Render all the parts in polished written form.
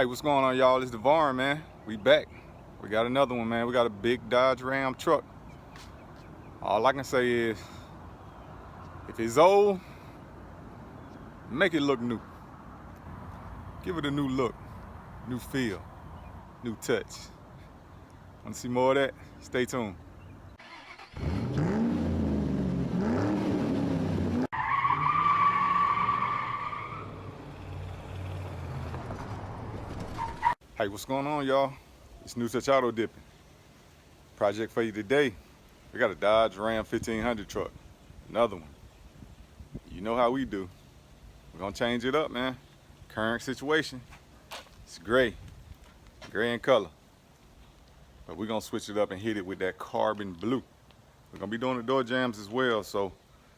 Hey, what's going on, y'all? It's Devon, man. We back. We got another one, man. We got a big Dodge Ram truck. All I can say is, if it's old, make it look new. Give it a new look, new feel, new touch. Want to see more of that? Stay tuned. Hey, what's going on, y'all? It's New Touch Auto Dipping. Project for you today. We got a Dodge Ram 1500 truck. Another one. You know how we do. We're gonna change it up, man. Current situation. It's gray in color. But we're gonna switch it up and hit it with that carbon blue. We're gonna be doing the door jams as well. So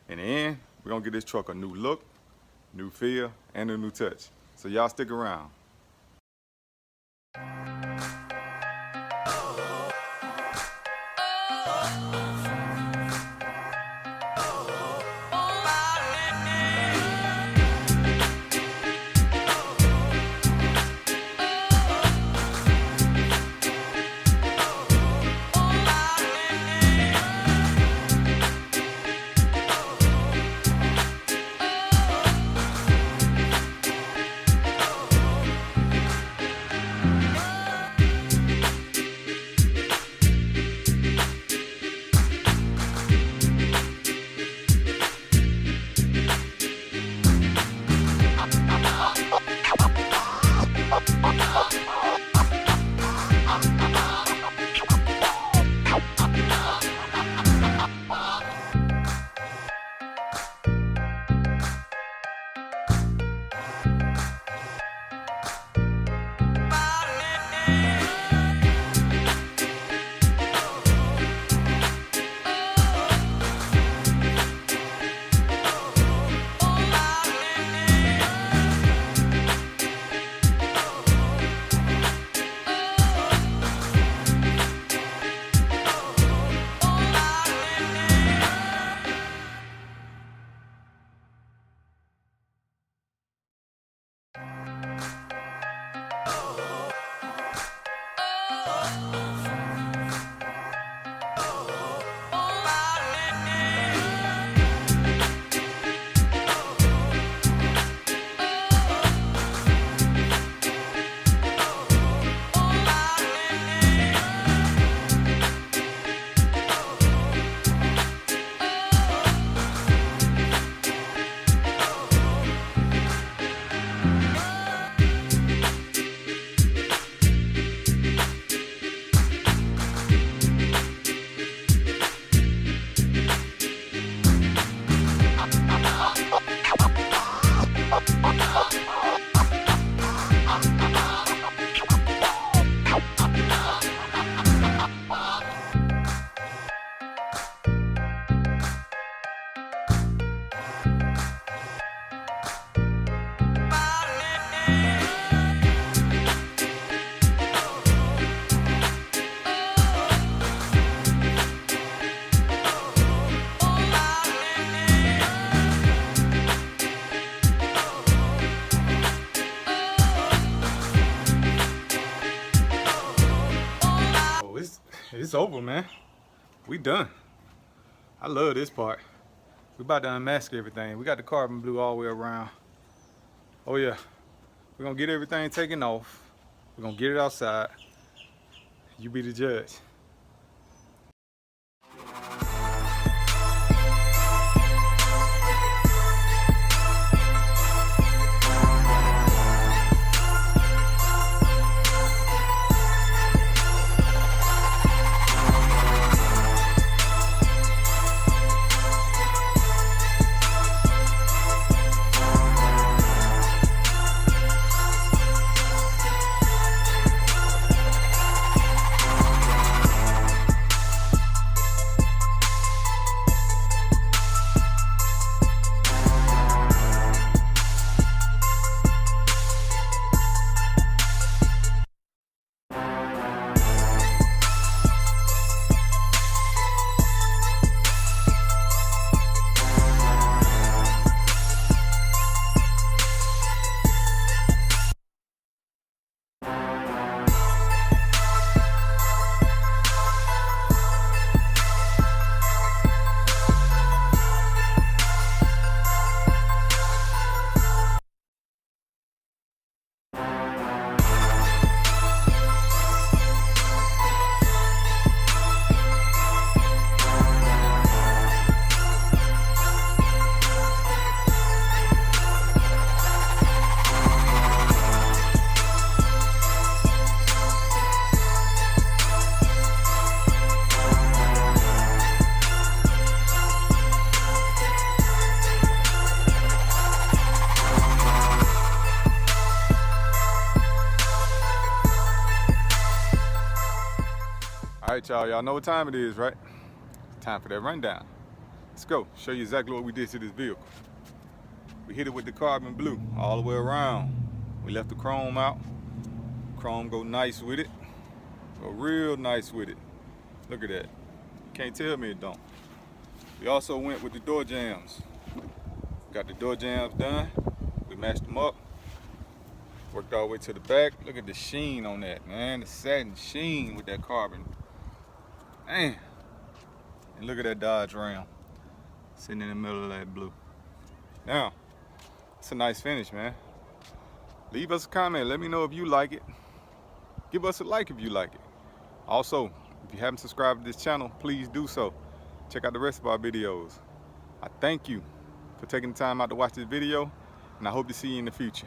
in the end, we're gonna give this truck a new look, new feel, and a new touch. So y'all stick around. It's over, man. We done. I love this part. We about to unmask everything. We got the carbon blue all the way around. Oh yeah. We're gonna get everything taken off. We're gonna get it outside. You be the judge. All right, y'all know what time it is, right? Time for that rundown. Let's go, show you exactly what we did to this vehicle. We hit it with the carbon blue all the way around. We left the chrome out. Chrome go nice with it. Go real nice with it. Look at that. Can't tell me it don't. We also went with the door jambs. Got the door jambs done. We matched them up. Worked all the way to the back. Look at the sheen on that, man. The satin sheen with that carbon. Man. And look at that Dodge Ram sitting in the middle of that blue. Now, it's a nice finish, man. Leave us a comment. Let me know if you like it. Give us a like if you like it. Also, if you haven't subscribed to this channel, please do so. Check out the rest of our videos. I thank you for taking the time out to watch this video, and I hope to see you in the future.